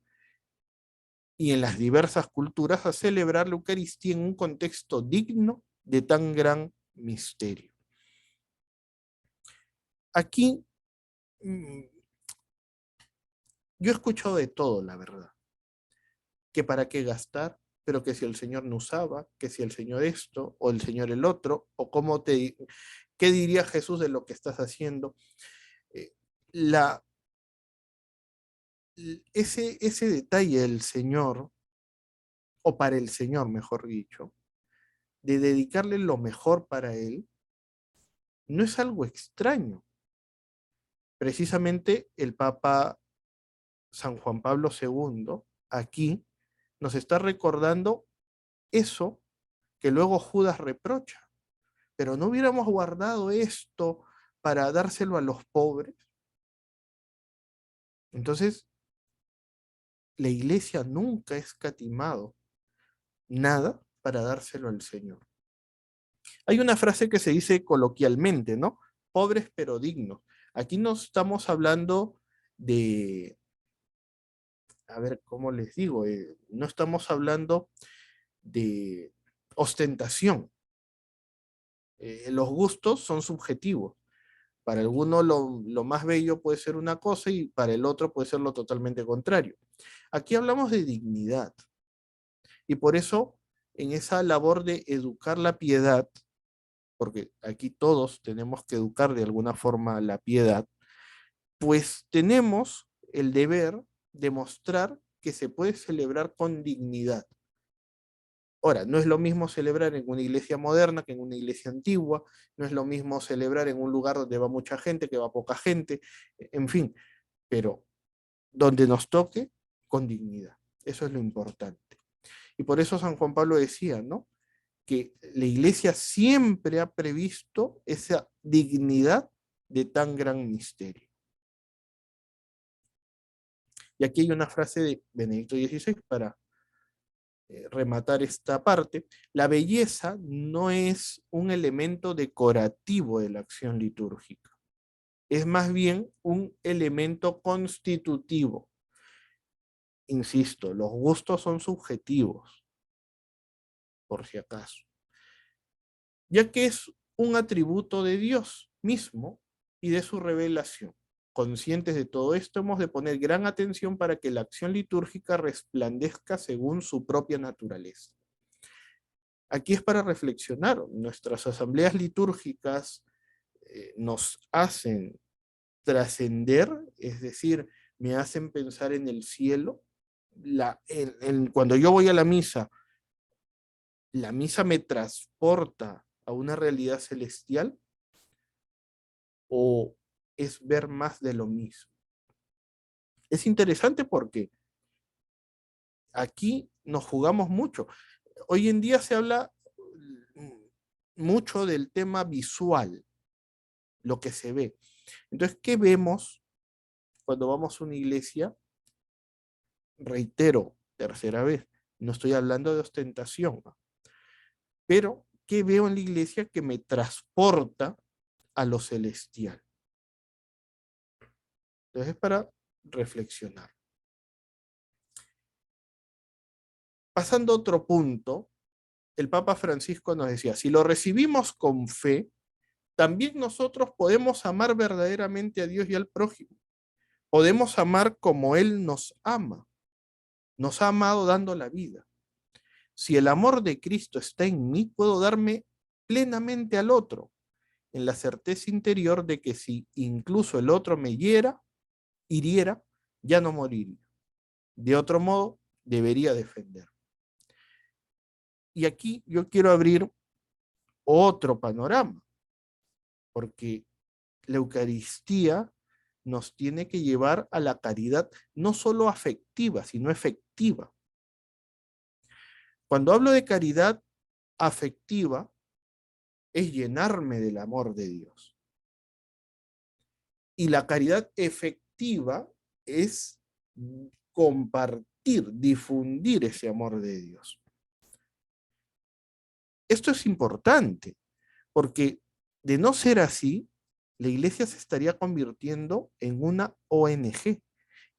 y en las diversas culturas a celebrar la Eucaristía en un contexto digno de tan gran misterio. Aquí yo he escuchado de todo, la verdad. Que para qué gastar, pero que si el Señor no usaba, que si el Señor esto, o el Señor el otro, o qué diría Jesús de lo que estás haciendo. La, ese detalle del Señor, o para el Señor, mejor dicho, de dedicarle lo mejor para Él, no es algo extraño. Precisamente el Papa San Juan Pablo II aquí nos está recordando eso que luego Judas reprocha. Pero no hubiéramos guardado esto para dárselo a los pobres. Entonces, la iglesia nunca ha escatimado nada para dárselo al Señor. Hay una frase que se dice coloquialmente, ¿no? Pobres pero dignos. Aquí no estamos hablando de, a ver, ¿cómo les digo? No estamos hablando de ostentación. Los gustos son subjetivos. Para alguno lo más bello puede ser una cosa y para el otro puede ser lo totalmente contrario. Aquí hablamos de dignidad. Y por eso, en esa labor de educar la piedad, porque aquí todos tenemos que educar de alguna forma la piedad, pues tenemos el deber de mostrar que se puede celebrar con dignidad. Ahora, no es lo mismo celebrar en una iglesia moderna que en una iglesia antigua, no es lo mismo celebrar en un lugar donde va mucha gente que va poca gente, en fin, pero donde nos toque, con dignidad. Eso es lo importante. Y por eso San Juan Pablo decía, ¿no? Que la iglesia siempre ha previsto esa dignidad de tan gran misterio. Y aquí hay una frase de Benedicto XVI para rematar esta parte. La belleza no es un elemento decorativo de la acción litúrgica, es más bien un elemento constitutivo. Insisto, los gustos son subjetivos, por si acaso, ya que es un atributo de Dios mismo y de su revelación. Conscientes de todo esto, hemos de poner gran atención para que la acción litúrgica resplandezca según su propia naturaleza. Aquí es para reflexionar. Nuestras asambleas litúrgicas nos hacen trascender, es decir, me hacen pensar en el cielo. Cuando yo voy a la misa me transporta a una realidad celestial, o es ver más de lo mismo. Es interesante porque aquí nos jugamos mucho. Hoy en día se habla mucho del tema visual, lo que se ve. Entonces, ¿qué vemos cuando vamos a una iglesia? Reitero, tercera vez, no estoy hablando de ostentación, ¿no? Pero ¿qué veo en la iglesia que me transporta a lo celestial? Entonces, para reflexionar. Pasando a otro punto, el Papa Francisco nos decía, si lo recibimos con fe, también nosotros podemos amar verdaderamente a Dios y al prójimo. Podemos amar como Él nos ama. Nos ha amado dando la vida. Si el amor de Cristo está en mí, puedo darme plenamente al otro, en la certeza interior de que si incluso el otro me hiriera, ya no moriría. De otro modo, debería defender. Y aquí yo quiero abrir otro panorama, porque la Eucaristía nos tiene que llevar a la caridad no solo afectiva, sino efectiva. Cuando hablo de caridad afectiva, es llenarme del amor de Dios. Y la caridad efectiva es compartir, difundir ese amor de Dios. Esto es importante, porque de no ser así, la Iglesia se estaría convirtiendo en una ONG.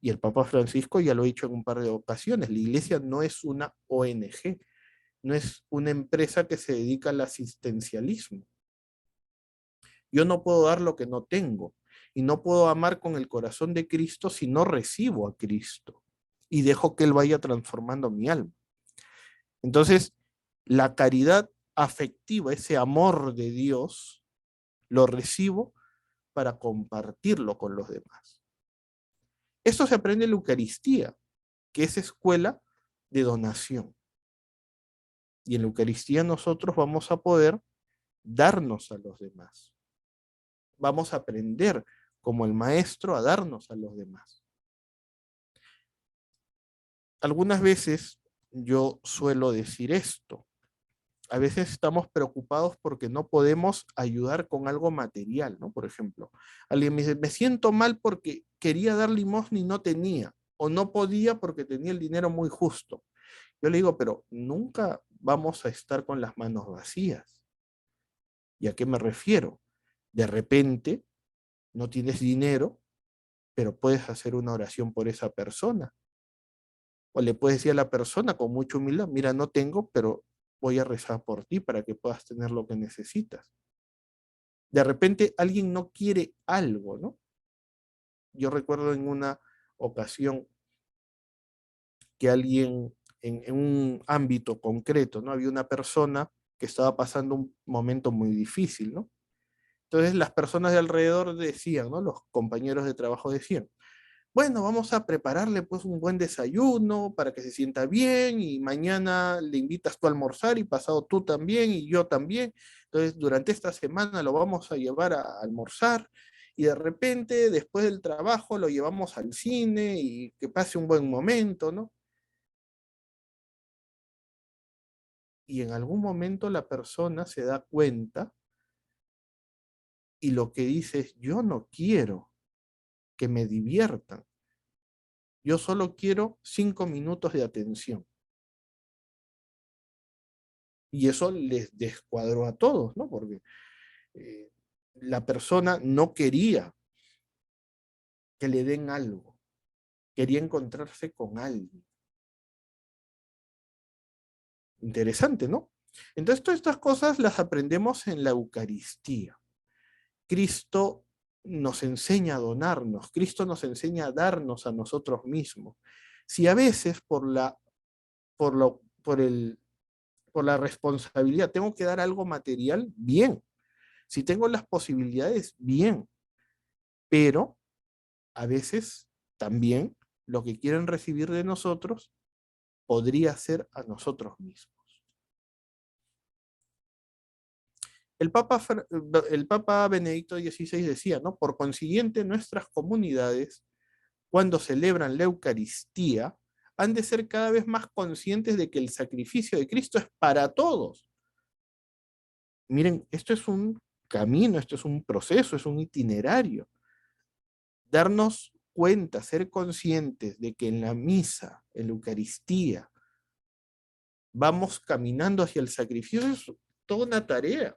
Y el Papa Francisco ya lo ha dicho en un par de ocasiones, la Iglesia no es una ONG, no es una empresa que se dedica al asistencialismo. Yo no puedo dar lo que no tengo, y no puedo amar con el corazón de Cristo si no recibo a Cristo y dejo que Él vaya transformando mi alma. Entonces, la caridad afectiva, ese amor de Dios, lo recibo para compartirlo con los demás. Esto se aprende en la Eucaristía, que es escuela de donación. Y en la Eucaristía nosotros vamos a poder darnos a los demás. Vamos a aprender como el maestro a darnos a los demás. Algunas veces yo suelo decir esto. A veces estamos preocupados porque no podemos ayudar con algo material, ¿no? Por ejemplo, alguien me dice, me siento mal porque quería dar limosna y no tenía, o no podía porque tenía el dinero muy justo. Yo le digo, pero nunca vamos a estar con las manos vacías. ¿Y a qué me refiero? De repente no tienes dinero, pero puedes hacer una oración por esa persona. O le puedes decir a la persona con mucha humildad, mira, no tengo, pero voy a rezar por ti para que puedas tener lo que necesitas. De repente alguien no quiere algo, ¿no? Yo recuerdo en una ocasión que alguien en un ámbito concreto, ¿no? Había una persona que estaba pasando un momento muy difícil, ¿no? Entonces las personas de alrededor decían, ¿no? Los compañeros de trabajo decían, bueno, vamos a prepararle pues un buen desayuno para que se sienta bien y mañana le invitas tú a almorzar y pasado tú también y yo también. Entonces durante esta semana lo vamos a llevar a almorzar y de repente después del trabajo lo llevamos al cine y que pase un buen momento, ¿no? Y en algún momento la persona se da cuenta y lo que dice es, yo no quiero que me diviertan. Yo solo quiero 5 minutos de atención. Y eso les descuadró a todos, ¿no? Porque la persona no quería que le den algo, quería encontrarse con alguien. Interesante, ¿no? Entonces todas estas cosas las aprendemos en la Eucaristía. Cristo nos enseña a donarnos, Cristo nos enseña a darnos a nosotros mismos. Si a veces por la responsabilidad tengo que dar algo material, bien. Si tengo las posibilidades, bien. Pero a veces también lo que quieren recibir de nosotros podría ser a nosotros mismos. El Papa Benedicto XVI decía, ¿no? Por consiguiente, nuestras comunidades, cuando celebran la Eucaristía, han de ser cada vez más conscientes de que el sacrificio de Cristo es para todos. Miren, esto es un camino, esto es un proceso, es un itinerario. Darnos cuenta, ser conscientes de que en la misa, en la Eucaristía, vamos caminando hacia el sacrificio, es toda una tarea.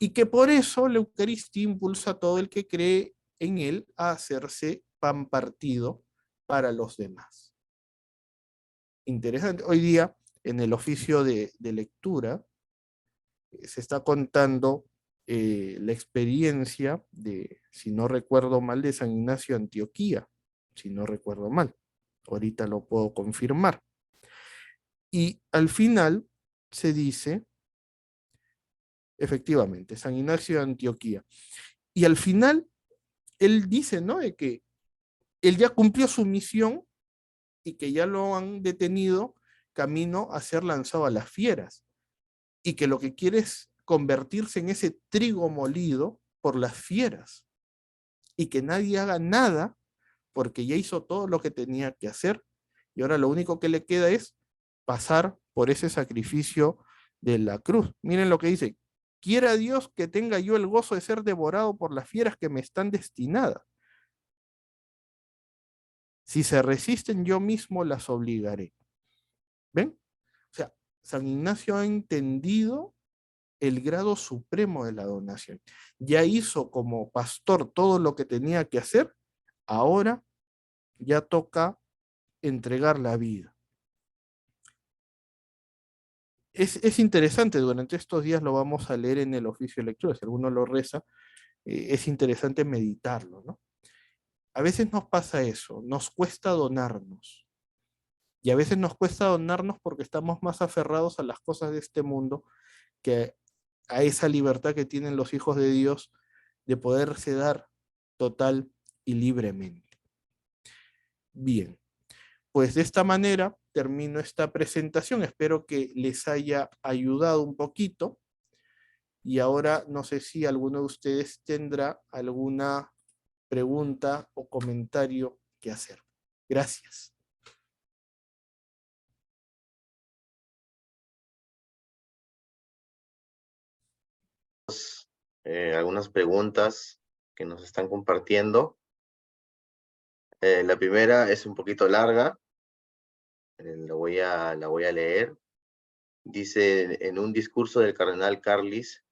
Y que por eso la Eucaristía impulsa a todo el que cree en él a hacerse pan partido para los demás. Interesante. Hoy día, en el oficio de lectura, se está contando la experiencia de, si no recuerdo mal, de San Ignacio de Antioquía, si no recuerdo mal. Ahorita lo puedo confirmar. Y al final se dice, efectivamente, San Ignacio de Antioquía. Y al final, él dice, ¿no? De que él ya cumplió su misión y que ya lo han detenido camino a ser lanzado a las fieras y que lo que quiere es convertirse en ese trigo molido por las fieras y que nadie haga nada porque ya hizo todo lo que tenía que hacer y ahora lo único que le queda es pasar por ese sacrificio de la cruz. Miren lo que dice: quiera Dios que tenga yo el gozo de ser devorado por las fieras que me están destinadas. Si se resisten, yo mismo las obligaré. ¿Ven? O sea, San Ignacio ha entendido el grado supremo de la donación. Ya hizo como pastor todo lo que tenía que hacer, ahora ya toca entregar la vida. Es interesante, durante estos días lo vamos a leer en el oficio de lectura, si alguno lo reza, es interesante meditarlo, ¿no? A veces nos pasa eso, nos cuesta donarnos. Y a veces nos cuesta donarnos porque estamos más aferrados a las cosas de este mundo que a esa libertad que tienen los hijos de Dios de poderse dar total y libremente. Bien, pues de esta manera termino esta presentación. Espero que les haya ayudado un poquito. Y ahora no sé si alguno de ustedes tendrá alguna pregunta o comentario que hacer. Gracias. Algunas preguntas que nos están compartiendo. La primera es un poquito larga, la voy a leer. Dice: en un discurso del cardenal Carlis,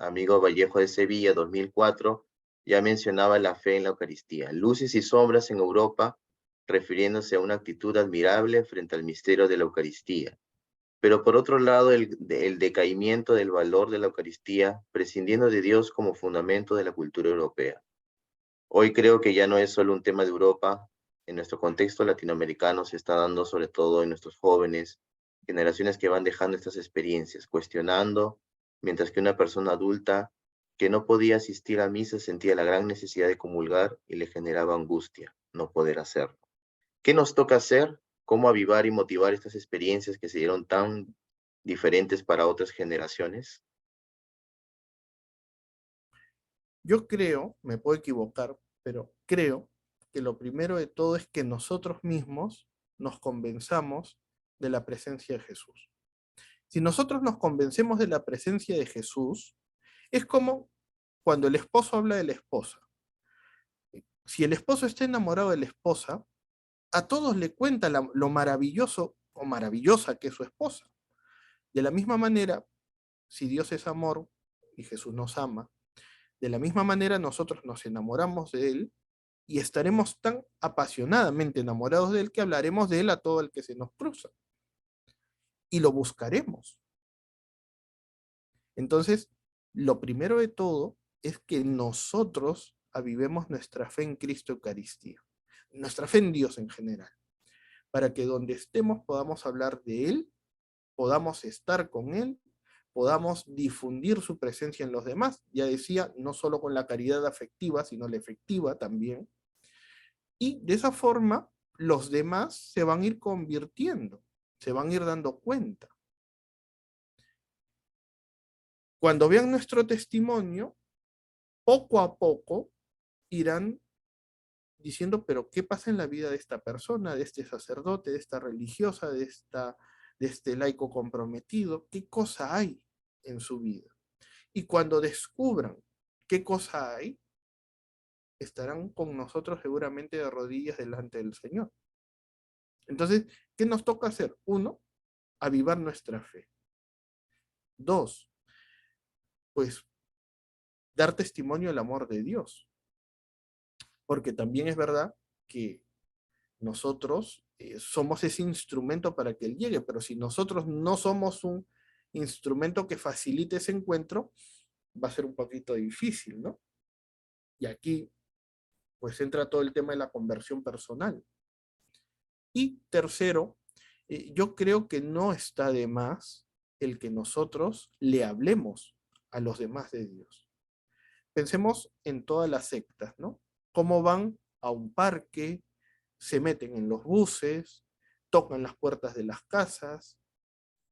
amigo Vallejo de Sevilla, 2004, ya mencionaba la fe en la Eucaristía. Luces y sombras en Europa, refiriéndose a una actitud admirable frente al misterio de la Eucaristía. Pero por otro lado, el decaimiento del valor de la Eucaristía, prescindiendo de Dios como fundamento de la cultura europea. Hoy creo que ya no es solo un tema de Europa. En nuestro contexto latinoamericano se está dando, sobre todo en nuestros jóvenes, generaciones que van dejando estas experiencias, cuestionando, mientras que una persona adulta que no podía asistir a misa sentía la gran necesidad de comulgar y le generaba angustia no poder hacerlo. ¿Qué nos toca hacer? ¿Cómo avivar y motivar estas experiencias que se dieron tan diferentes para otras generaciones? Yo creo, me puedo equivocar, pero creo que lo primero de todo es que nosotros mismos nos convenzamos de la presencia de Jesús. Si nosotros nos convencemos de la presencia de Jesús, es como cuando el esposo habla de la esposa. Si el esposo está enamorado de la esposa, a todos le cuenta lo maravilloso o maravillosa que es su esposa. De la misma manera, si Dios es amor y Jesús nos ama, de la misma manera nosotros nos enamoramos de Él y estaremos tan apasionadamente enamorados de Él que hablaremos de Él a todo el que se nos cruza. Y lo buscaremos. Entonces, lo primero de todo es que nosotros avivemos nuestra fe en Cristo Eucaristía, nuestra fe en Dios en general, para que donde estemos podamos hablar de Él, podamos estar con Él, podamos difundir su presencia en los demás, ya decía, no solo con la caridad afectiva, sino la efectiva también, y de esa forma los demás se van a ir convirtiendo, se van a ir dando cuenta. Cuando vean nuestro testimonio, poco a poco irán diciendo, pero ¿qué pasa en la vida de esta persona, de este sacerdote, de esta religiosa, de este laico comprometido? ¿Qué cosa hay en su vida? Y cuando descubran qué cosa hay, estarán con nosotros seguramente de rodillas delante del Señor. Entonces, ¿qué nos toca hacer? Uno, avivar nuestra fe. Dos, pues dar testimonio del amor de Dios. Porque también es verdad que nosotros somos ese instrumento para que Él llegue, pero si nosotros no somos un instrumento que facilite ese encuentro, va a ser un poquito difícil, ¿no? Y aquí, pues entra todo el tema de la conversión personal. Y tercero, yo creo que no está de más el que nosotros le hablemos a los demás de Dios. Pensemos en todas las sectas, ¿no? Cómo van a un parque, se meten en los buses, tocan las puertas de las casas.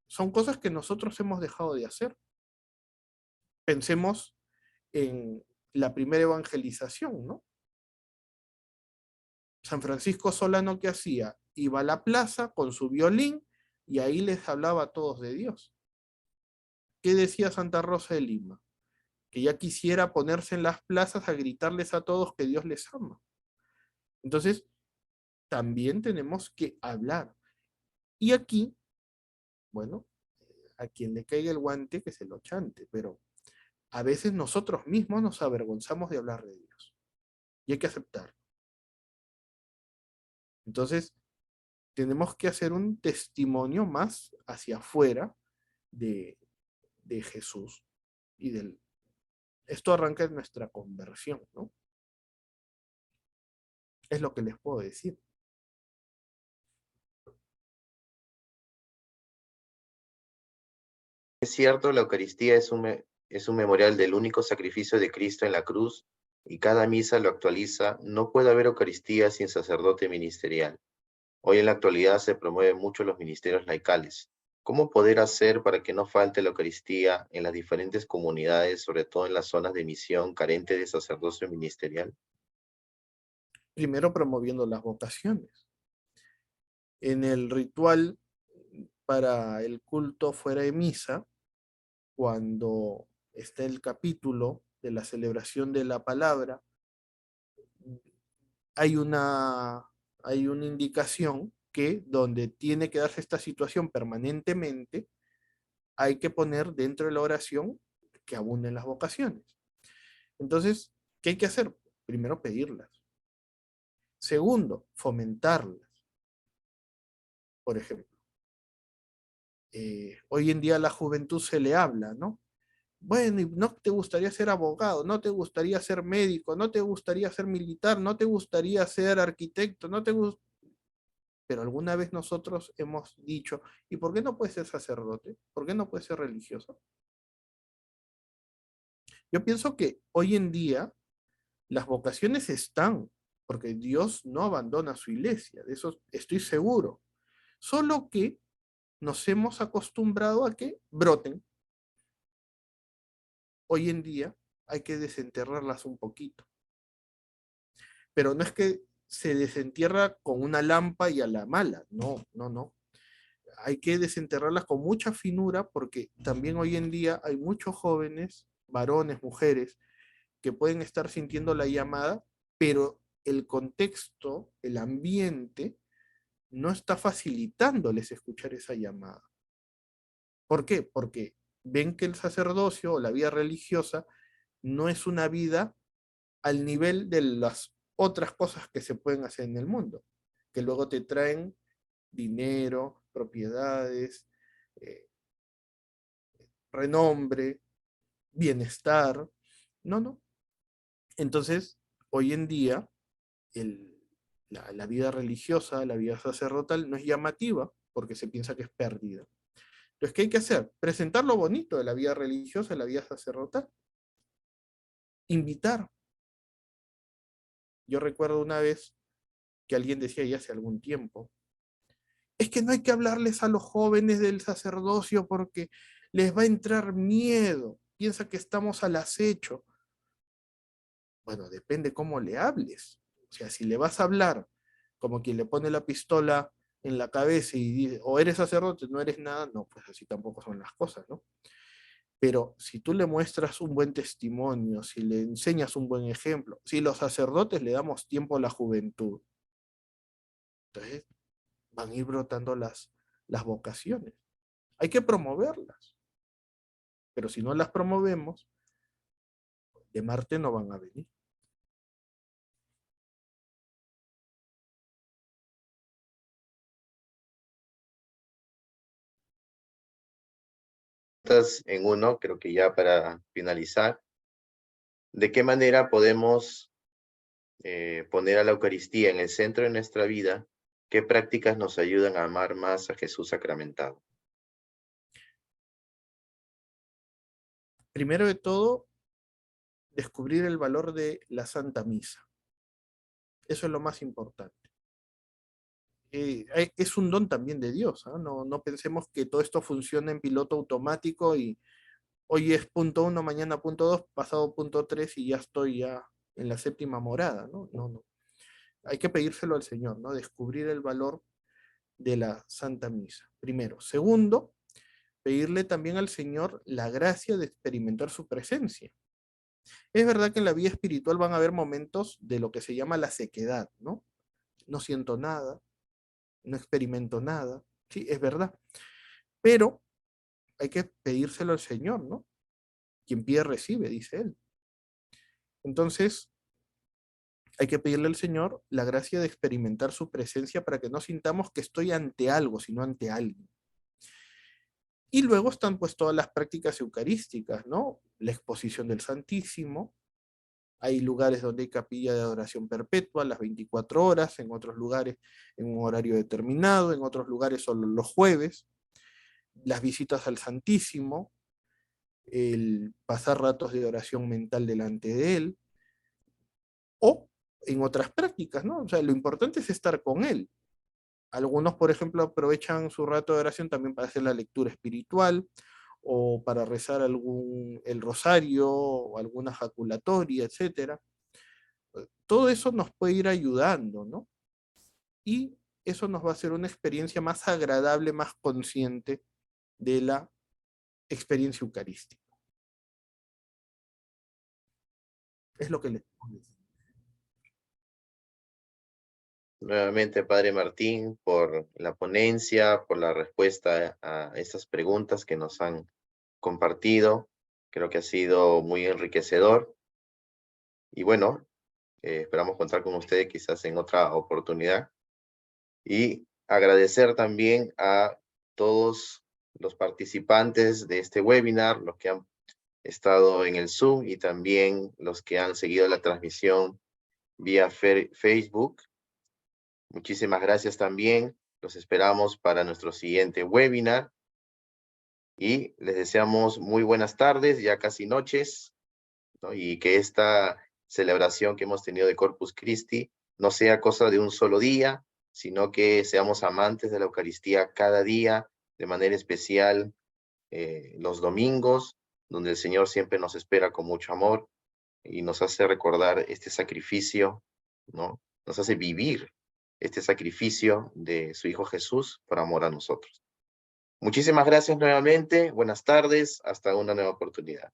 Son cosas que nosotros hemos dejado de hacer. Pensemos en la primera evangelización, ¿no? San Francisco Solano, ¿qué hacía? Iba a la plaza con su violín y ahí les hablaba a todos de Dios. ¿Qué decía Santa Rosa de Lima? Que ya quisiera ponerse en las plazas a gritarles a todos que Dios les ama. Entonces, también tenemos que hablar. Y aquí, bueno, a quien le caiga el guante, que se lo chante, pero a veces nosotros mismos nos avergonzamos de hablar de Dios. Y hay que aceptarlo. Entonces, tenemos que hacer un testimonio más hacia afuera de Jesús y del... Esto arranca en nuestra conversión, ¿no? Es lo que les puedo decir. Es cierto, la Eucaristía es un memorial del único sacrificio de Cristo en la cruz y cada misa lo actualiza. No puede haber Eucaristía sin sacerdote ministerial. Hoy en la actualidad se promueven mucho los ministerios laicales. ¿Cómo poder hacer para que no falte la Eucaristía en las diferentes comunidades, sobre todo en las zonas de misión carente de sacerdocio ministerial? Primero promoviendo las vocaciones. En el ritual para el culto fuera de misa, cuando está el capítulo de la celebración de la palabra, hay una indicación que donde tiene que darse esta situación permanentemente, hay que poner dentro de la oración que abunden las vocaciones. Entonces, ¿qué hay que hacer? Primero, pedirlas. Segundo, fomentarlas. Por ejemplo, hoy en día a la juventud se le habla, ¿no? Bueno, ¿y no te gustaría ser abogado? ¿No te gustaría ser médico? ¿No te gustaría ser militar? ¿No te gustaría ser arquitecto? ¿No te gust-? Pero alguna vez nosotros hemos dicho, ¿y por qué no puedes ser sacerdote? ¿Por qué no puedes ser religioso? Yo pienso que hoy en día las vocaciones están, porque Dios no abandona su iglesia, de eso estoy seguro. Solo que nos hemos acostumbrado a que broten. Hoy en día hay que desenterrarlas un poquito. Pero no es que se desentierra con una lampa y a la mala, no, no, no. Hay que desenterrarlas con mucha finura porque también hoy en día hay muchos jóvenes, varones, mujeres, que pueden estar sintiendo la llamada, pero el contexto, el ambiente, no está facilitándoles escuchar esa llamada. ¿Por qué? Porque ven que el sacerdocio o la vida religiosa no es una vida al nivel de las otras cosas que se pueden hacer en el mundo, que luego te traen dinero, propiedades, eh, renombre, bienestar. No, no. Entonces, hoy en día, la vida religiosa, la vida sacerdotal no es llamativa porque se piensa que es pérdida. Entonces, ¿qué hay que hacer? Presentar lo bonito de la vida religiosa, de la vida sacerdotal. Invitar. Yo recuerdo una vez que alguien decía ya hace algún tiempo, es que no hay que hablarles a los jóvenes del sacerdocio porque les va a entrar miedo, piensa que estamos al acecho. Bueno, depende cómo le hables. O sea, si le vas a hablar como quien le pone la pistola en la cabeza y dice, o eres sacerdote, no eres nada, no, pues así tampoco son las cosas, ¿no? Pero si tú le muestras un buen testimonio, si le enseñas un buen ejemplo, si los sacerdotes le damos tiempo a la juventud, entonces van a ir brotando las vocaciones. Hay que promoverlas, pero si no las promovemos, de Marte no van a venir. En uno, creo que ya para finalizar, ¿de qué manera podemos poner a la Eucaristía en el centro de nuestra vida? ¿Qué prácticas nos ayudan a amar más a Jesús sacramentado? Primero de todo, descubrir el valor de la Santa Misa. Eso es lo más importante. Es un don también de Dios, ¿ah? No pensemos que todo esto funciona en piloto automático y hoy es punto 1, mañana punto 2, pasado punto 3 y ya estoy ya en la séptima morada, ¿no? No. Hay que pedírselo al Señor, ¿no? Descubrir el valor de la Santa Misa, primero. Segundo, pedirle también al Señor la gracia de experimentar su presencia. Es verdad que en la vida espiritual van a haber momentos de lo que se llama la sequedad, ¿no? No siento nada, no experimento nada, sí, es verdad, pero hay que pedírselo al Señor, ¿no? Quien pide recibe, dice él. Entonces, hay que pedirle al Señor la gracia de experimentar su presencia para que no sintamos que estoy ante algo, sino ante alguien. Y luego están pues todas las prácticas eucarísticas, ¿no? La exposición del Santísimo. Hay lugares donde hay capilla de adoración perpetua, las 24 horas, en otros lugares en un horario determinado, en otros lugares solo los jueves. Las visitas al Santísimo, el pasar ratos de oración mental delante de él, o en otras prácticas, ¿no? O sea, lo importante es estar con él. Algunos, por ejemplo, aprovechan su rato de oración también para hacer la lectura espiritual o para rezar el rosario o alguna jaculatoria, etcétera. Todo eso nos puede ir ayudando, ¿no? Y eso nos va a hacer una experiencia más agradable, más consciente de la experiencia eucarística. Es lo que les puedo decir. Nuevamente, Padre Martín, por la ponencia, por la respuesta a estas preguntas que nos han compartido. Creo que ha sido muy enriquecedor. Y bueno, esperamos contar con ustedes quizás en otra oportunidad. Y agradecer también a todos los participantes de este webinar, los que han estado en el Zoom y también los que han seguido la transmisión vía Facebook. Muchísimas gracias también. Los esperamos para nuestro siguiente webinar y les deseamos muy buenas tardes, ya casi noches, ¿no? Y que esta celebración que hemos tenido de Corpus Christi no sea cosa de un solo día, sino que seamos amantes de la Eucaristía cada día, de manera especial los domingos, donde el Señor siempre nos espera con mucho amor y nos hace recordar este sacrificio, ¿no? Nos hace vivir este sacrificio de su Hijo Jesús por amor a nosotros. Muchísimas gracias nuevamente, buenas tardes, hasta una nueva oportunidad.